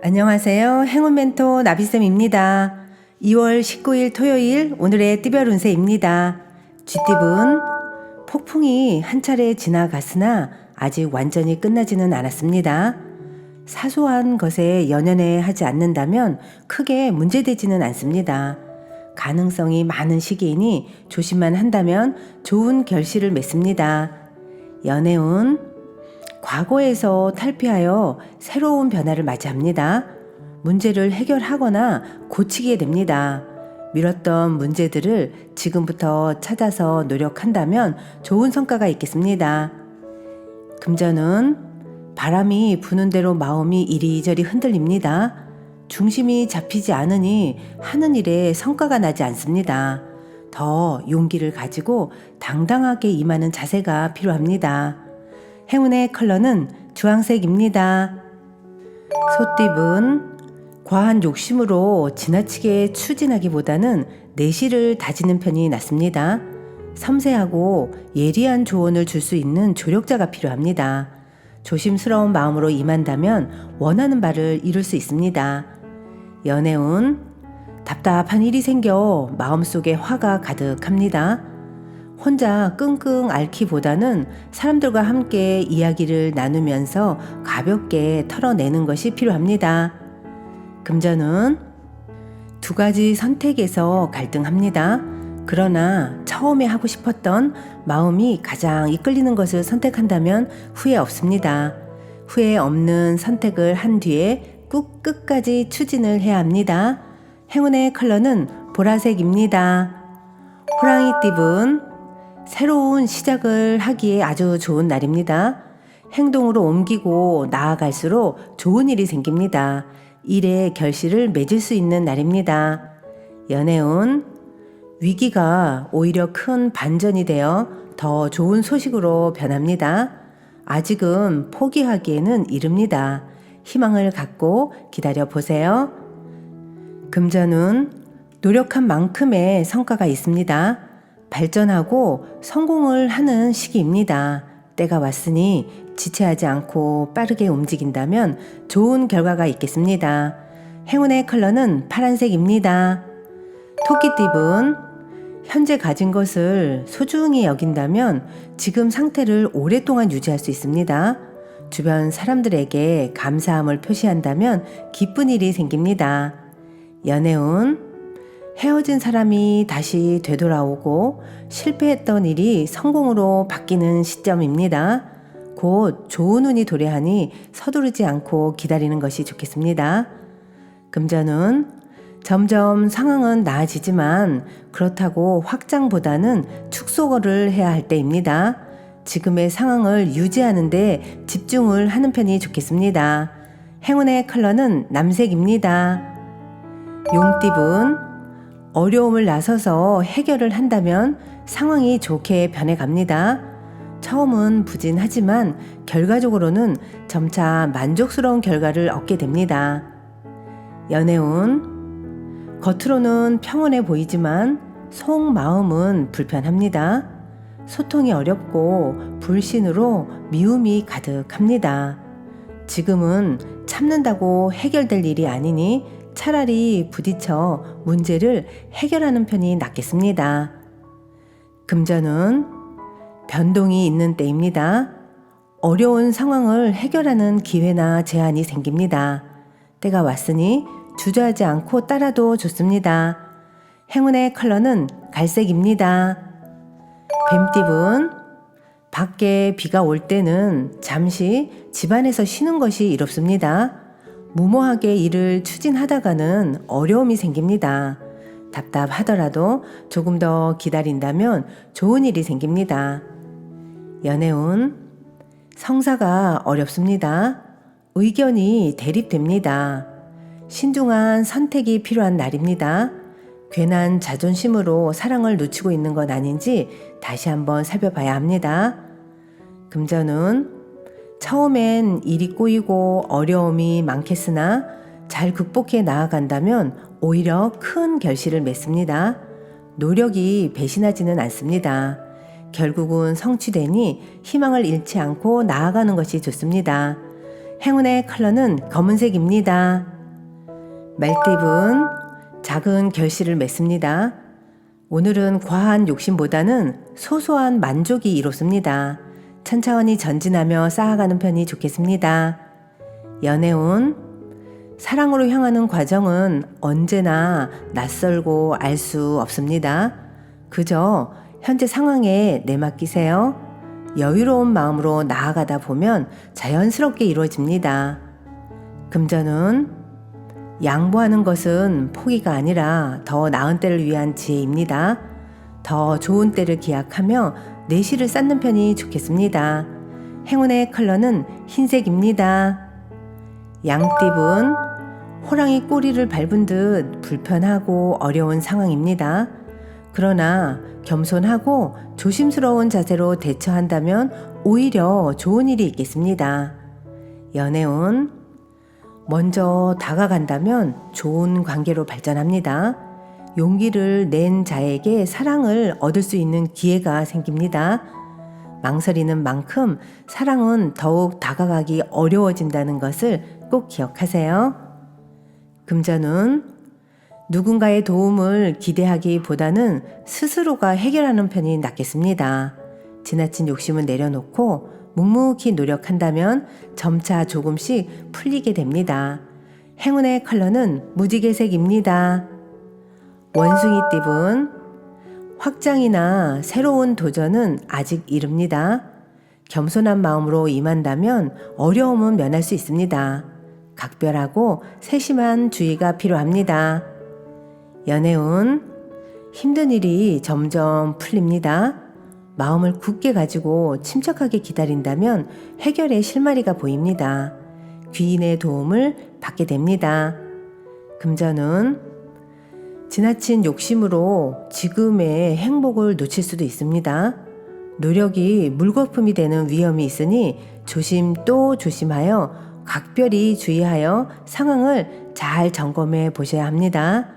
안녕하세요. 행운 멘토 나비쌤입니다. 2월 19일 토요일 오늘의 띠별 운세입니다. 쥐띠분 폭풍이 한 차례 지나갔으나 아직 완전히 끝나지는 않았습니다. 사소한 것에 연연해 하지 않는다면 크게 문제되지는 않습니다. 가능성이 많은 시기이니 조심만 한다면 좋은 결실을 맺습니다. 연애운 과거에서 탈피하여 새로운 변화를 맞이합니다. 문제를 해결하거나 고치게 됩니다. 미뤘던 문제들을 지금부터 찾아서 노력한다면 좋은 성과가 있겠습니다. 금전은 바람이 부는 대로 마음이 이리저리 흔들립니다. 중심이 잡히지 않으니 하는 일에 성과가 나지 않습니다. 더 용기를 가지고 당당하게 임하는 자세가 필요합니다. 행운의 컬러는 주황색입니다. 소띠분 과한 욕심으로 지나치게 추진하기보다는 내실을 다지는 편이 낫습니다. 섬세하고 예리한 조언을 줄 수 있는 조력자가 필요합니다. 조심스러운 마음으로 임한다면 원하는 바를 이룰 수 있습니다. 연애운 답답한 일이 생겨 마음속에 화가 가득합니다. 혼자 끙끙 앓기보다는 사람들과 함께 이야기를 나누면서 가볍게 털어내는 것이 필요합니다. 금전은 두 가지 선택에서 갈등합니다. 그러나 처음에 하고 싶었던 마음이 가장 이끌리는 것을 선택한다면 후회 없습니다. 후회 없는 선택을 한 뒤에 꼭 끝까지 추진을 해야 합니다. 행운의 컬러는 보라색입니다. 호랑이띠분 새로운 시작을 하기에 아주 좋은 날입니다. 행동으로 옮기고 나아갈수록 좋은 일이 생깁니다. 일의 결실을 맺을 수 있는 날입니다. 연애운 위기가 오히려 큰 반전이 되어 더 좋은 소식으로 변합니다. 아직은 포기하기에는 이릅니다. 희망을 갖고 기다려 보세요. 금전운 노력한 만큼의 성과가 있습니다. 발전하고 성공을 하는 시기입니다. 때가 왔으니 지체하지 않고 빠르게 움직인다면 좋은 결과가 있겠습니다. 행운의 컬러는 파란색입니다. 토끼띠분 현재 가진 것을 소중히 여긴다면 지금 상태를 오랫동안 유지할 수 있습니다. 주변 사람들에게 감사함을 표시한다면 기쁜 일이 생깁니다. 연애운 헤어진 사람이 다시 되돌아오고 실패했던 일이 성공으로 바뀌는 시점입니다. 곧 좋은 운이 도래하니 서두르지 않고 기다리는 것이 좋겠습니다. 금전은 점점 상황은 나아지지만 그렇다고 확장보다는 축소를 해야 할 때입니다. 지금의 상황을 유지하는 데 집중을 하는 편이 좋겠습니다. 행운의 컬러는 남색입니다. 용띠분 어려움을 나서서 해결을 한다면 상황이 좋게 변해갑니다. 처음은 부진하지만 결과적으로는 점차 만족스러운 결과를 얻게 됩니다. 연애운 겉으로는 평온해 보이지만 속마음은 불편합니다. 소통이 어렵고 불신으로 미움이 가득합니다. 지금은 참는다고 해결될 일이 아니니 차라리 부딪혀 문제를 해결하는 편이 낫겠습니다. 금전은 변동이 있는 때입니다. 어려운 상황을 해결하는 기회나 제한이 생깁니다. 때가 왔으니 주저하지 않고 따라도 좋습니다. 행운의 컬러는 갈색입니다. 뱀띠분 밖에 비가 올 때는 잠시 집안에서 쉬는 것이 이롭습니다. 무모하게 일을 추진하다가는 어려움이 생깁니다. 답답하더라도 조금 더 기다린다면 좋은 일이 생깁니다. 연애운 성사가 어렵습니다. 의견이 대립됩니다. 신중한 선택이 필요한 날입니다. 괜한 자존심으로 사랑을 놓치고 있는 건 아닌지 다시 한번 살펴봐야 합니다. 금전운 처음엔 일이 꼬이고 어려움이 많겠으나 잘 극복해 나아간다면 오히려 큰 결실을 맺습니다. 노력이 배신하지는 않습니다. 결국은 성취되니 희망을 잃지 않고 나아가는 것이 좋습니다. 행운의 컬러는 검은색입니다. 말띠분, 작은 결실을 맺습니다. 오늘은 과한 욕심보다는 소소한 만족이 이롭습니다. 천천히 전진하며 쌓아가는 편이 좋겠습니다. 연애운, 사랑으로 향하는 과정은 언제나 낯설고 알 수 없습니다. 그저 현재 상황에 내맡기세요. 여유로운 마음으로 나아가다 보면 자연스럽게 이루어집니다. 금전운, 양보하는 것은 포기가 아니라 더 나은 때를 위한 지혜입니다. 더 좋은 때를 기약하며 내실을 쌓는 편이 좋겠습니다. 행운의 컬러는 흰색입니다. 양띠분, 호랑이 꼬리를 밟은 듯 불편하고 어려운 상황입니다. 그러나 겸손하고 조심스러운 자세로 대처한다면 오히려 좋은 일이 있겠습니다. 연애운, 먼저 다가간다면 좋은 관계로 발전합니다. 용기를 낸 자에게 사랑을 얻을 수 있는 기회가 생깁니다. 망설이는 만큼 사랑은 더욱 다가가기 어려워진다는 것을 꼭 기억하세요. 금전운, 누군가의 도움을 기대하기보다는 스스로가 해결하는 편이 낫겠습니다. 지나친 욕심은 내려놓고 묵묵히 노력한다면 점차 조금씩 풀리게 됩니다. 행운의 컬러는 무지개색입니다. 원숭이띠분, 확장이나 새로운 도전은 아직 이릅니다. 겸손한 마음으로 임한다면 어려움은 면할 수 있습니다. 각별하고 세심한 주의가 필요합니다. 연애운, 힘든 일이 점점 풀립니다. 마음을 굳게 가지고 침착하게 기다린다면 해결의 실마리가 보입니다. 귀인의 도움을 받게 됩니다. 금전운, 지나친 욕심으로 지금의 행복을 놓칠 수도 있습니다. 노력이 물거품이 되는 위험이 있으니 조심 또 조심하여 각별히 주의하여 상황을 잘 점검해 보셔야 합니다.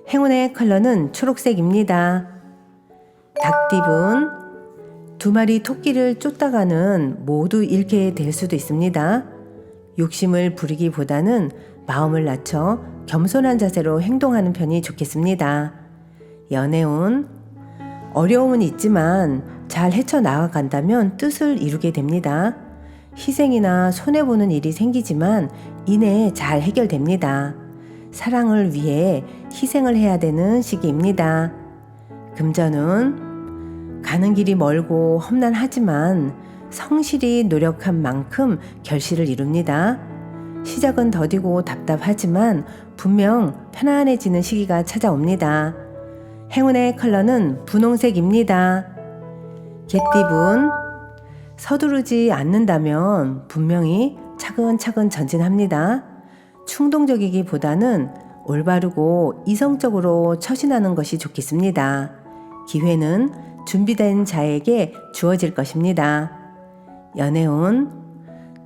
행운의 컬러는 초록색입니다. 닭띠분, 두 마리 토끼를 쫓다가는 모두 잃게 될 수도 있습니다. 욕심을 부리기보다는 마음을 낮춰 겸손한 자세로 행동하는 편이 좋겠습니다. 연애운, 어려움은 있지만 잘 헤쳐나가간다면 뜻을 이루게 됩니다. 희생이나 손해보는 일이 생기지만 이내 잘 해결됩니다. 사랑을 위해 희생을 해야 되는 시기입니다. 금전운, 가는 길이 멀고 험난하지만 성실히 노력한 만큼 결실을 이룹니다. 시작은 더디고 답답하지만 분명 편안해지는 시기가 찾아옵니다. 행운의 컬러는 분홍색입니다. 개띠분, 서두르지 않는다면 분명히 차근차근 전진합니다. 충동적이기보다는 올바르고 이성적으로 처신하는 것이 좋겠습니다. 기회는 준비된 자에게 주어질 것입니다. 연애운,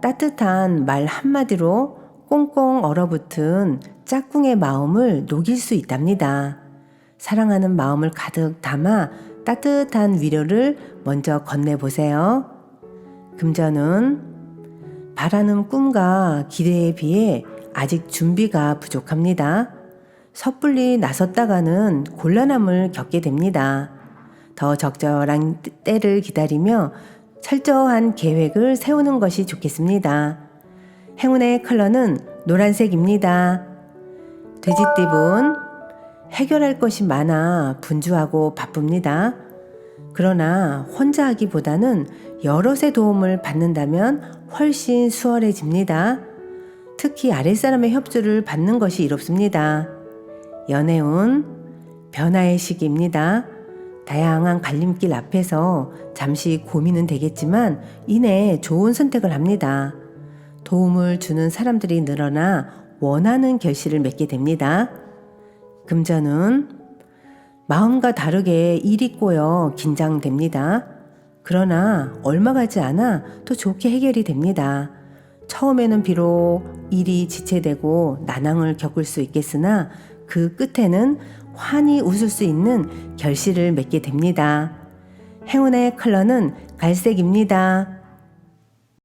따뜻한 말 한마디로 꽁꽁 얼어붙은 짝꿍의 마음을 녹일 수 있답니다. 사랑하는 마음을 가득 담아 따뜻한 위로를 먼저 건네보세요. 금전은, 바라는 꿈과 기대에 비해 아직 준비가 부족합니다. 섣불리 나섰다가는 곤란함을 겪게 됩니다. 더 적절한 때를 기다리며 철저한 계획을 세우는 것이 좋겠습니다. 행운의 컬러는 노란색입니다. 돼지띠분, 해결할 것이 많아 분주하고 바쁩니다. 그러나 혼자 하기보다는 여럿의 도움을 받는다면 훨씬 수월해집니다. 특히 아랫사람의 협조를 받는 것이 이롭습니다. 연애운, 변화의 시기입니다. 다양한 갈림길 앞에서 잠시 고민은 되겠지만 이내 좋은 선택을 합니다. 도움을 주는 사람들이 늘어나 원하는 결실을 맺게 됩니다. 금전은, 마음과 다르게 일이 꼬여 긴장됩니다. 그러나 얼마 가지 않아 또 좋게 해결이 됩니다. 처음에는 비록 일이 지체되고 난항을 겪을 수 있겠으나 그 끝에는 환히 웃을 수 있는 결실을 맺게 됩니다. 행운의 컬러는 갈색입니다.